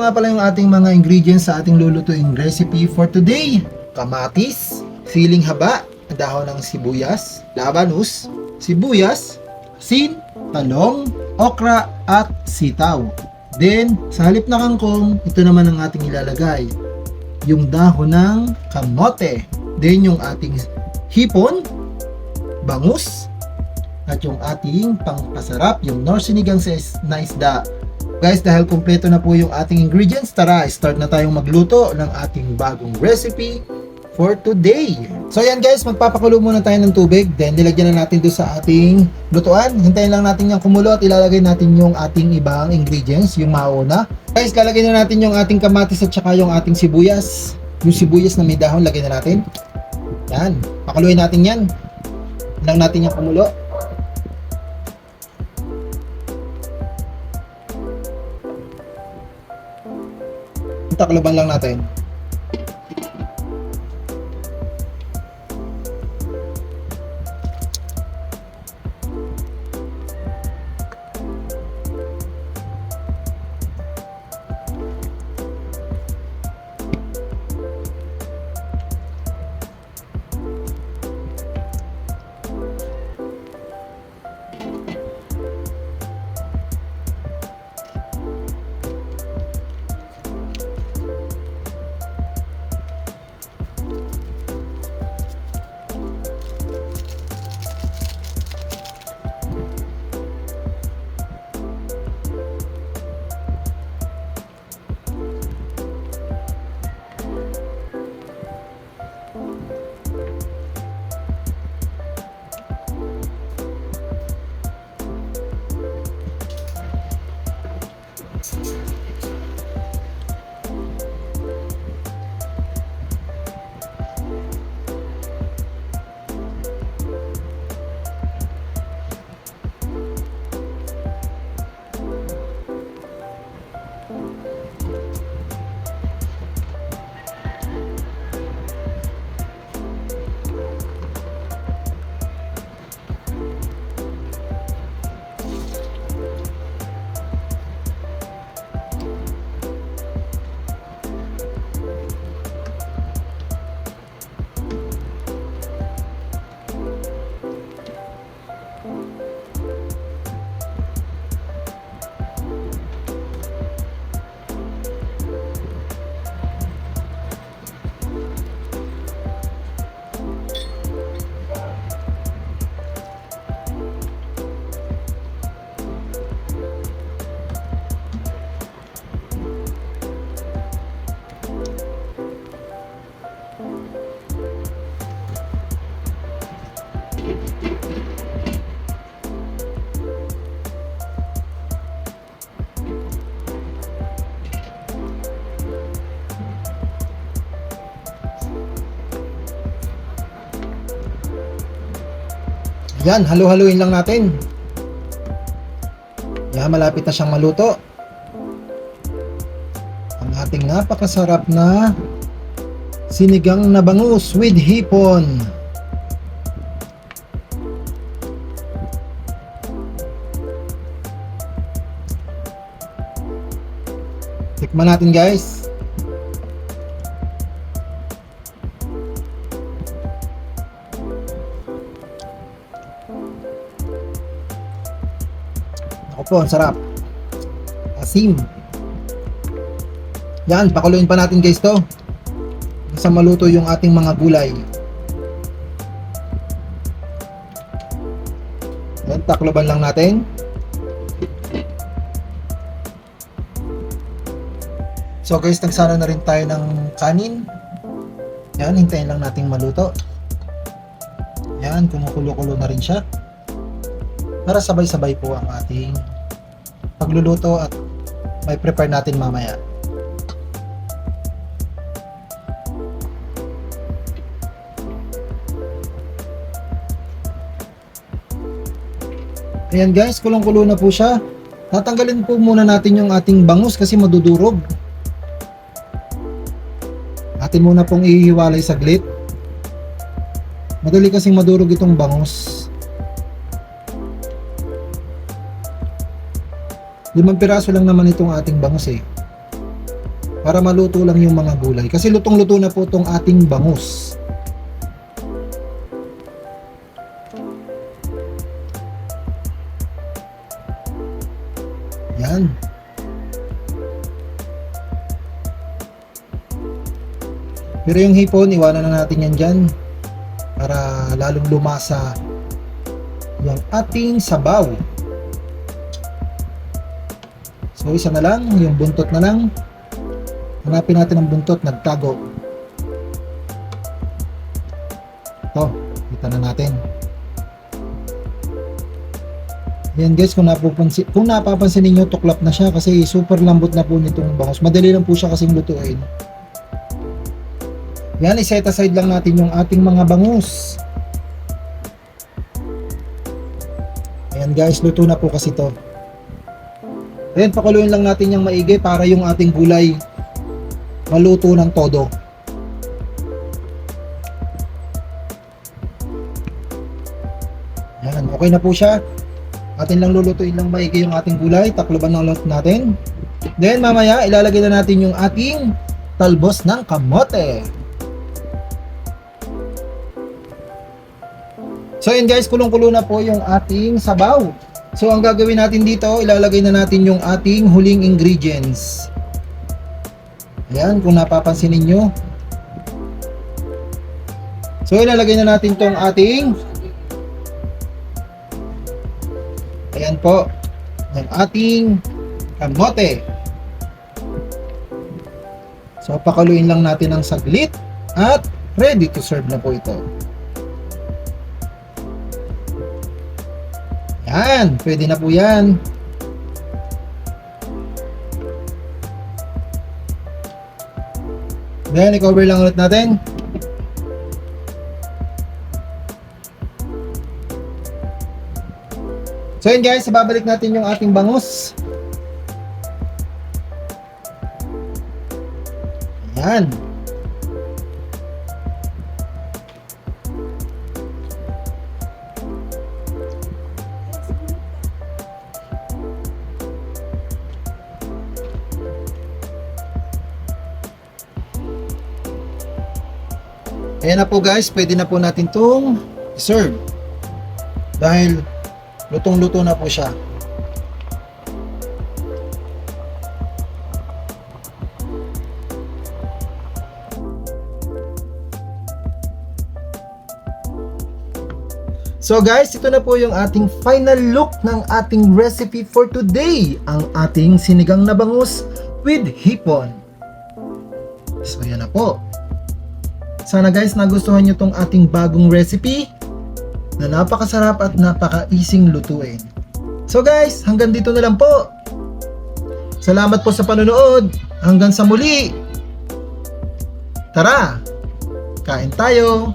nga pala yung ating mga ingredients sa ating lulutuing recipe for today. Kamatis, siling haba, dahon ng sibuyas, labanus, sibuyas, asin, talong, okra, at sitaw. Then, sa halip na kangkong, ito naman ang ating ilalagay. Yung dahon ng kamote. Then, yung ating hipon, bangus, at yung ating pangpasarap, yung Knorr sinigang na isda. Guys, dahil kumpleto na po yung ating ingredients, tara, start na tayong magluto ng ating bagong recipe for today. So yan guys, magpapakulo muna tayo ng tubig, then nilagyan na natin doon sa ating lutuan. Hintayin lang natin yung kumulo at ilalagay natin yung ating ibang ingredients, yung mauna. Guys, lalagay na natin yung ating kamatis at saka yung ating sibuyas. Yung sibuyas na may dahon, lagay na natin. Yan, pakuluin natin yan. Lang natin yung kumulo. Takloban lang natin. Yan, halu-haluin lang natin. Yan, malapit na siyang maluto. Ang ating napakasarap na sinigang na bangus with hipon. Tikman natin guys. Ako po, ang sarap. Asim. Yan, pakuluin pa natin guys to. Sa maluto yung ating mga gulay. Yan, takloban lang natin. So guys, nagsara na rin tayo ng kanin. Yan, hintayin lang nating maluto. Yan, kumukulo-kulo na rin siya. Para sabay-sabay po ang ating pagluluto at may prepare natin mamaya. Ayan guys, kulong-kulo na po siya. Tatanggalin po muna natin yung ating bangus kasi madudurog. Atin muna pong ihiwalay saglit. Madali kasing madurog itong bangus. 5 piraso lang naman itong ating bangus eh. para maluto lang yung mga gulay. Kasi lutong-luto na po tong ating bangus. Yan. Pero yung hipon, iwanan na natin yan dyan para lalong lumasa yung ating sabaw. So isa na lang, yung buntot na lang. Hanapin natin ang buntot, nagtago. Ito, kita na natin. Yan guys, kung napapansin ninyo, tuklap na siya kasi super lambot na po nitong bangus. Madali lang po siya kasing lutuin. Yan, i-set aside lang natin yung ating mga bangus. Ayan guys, luto na po kasi to. Ayan, pakuluin lang natin yung maigi para yung ating gulay maluto ng todo. Ayan, okay na po siya. Atin lang lulutuin lang maigi yung ating gulay. Takloban ng lot natin. Then mamaya, ilalagay na natin yung ating talbos ng kamote. So yun guys, kulong-kulo na po yung ating sabaw. So ang gagawin natin dito, ilalagay na natin yung ating huling ingredients. Ayan, kung napapansin ninyo. So ilalagay na natin tong ating, ayan po, yung ating kamote. So pakaluin lang natin ng saglit at ready to serve na po ito. Yan, pwede na po yan. Then, i-cover lang ulit natin. So yun guys, ibabalik natin yung ating bangus. Yan. Ayan na po guys, pwede na po natin itong serve. Dahil lutong-luto na po siya. So guys, ito na po yung ating final look ng ating recipe for today. Ang ating sinigang na bangus with hipon. So yan na po. Sana guys nagustuhan nyo tong ating bagong recipe na napakasarap at napaka-easing lutuin. So guys, hanggang dito na lang po. Salamat po sa panonood. Hanggang sa muli. Tara, kain tayo.